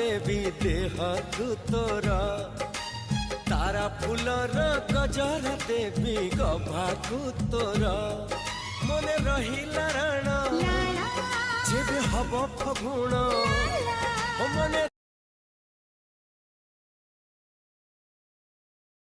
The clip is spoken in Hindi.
देवी देहकु तोरा तारा फूलर गजरा देवी गभाकु तोरा मने रहिला राण जेबे हब फगुण मने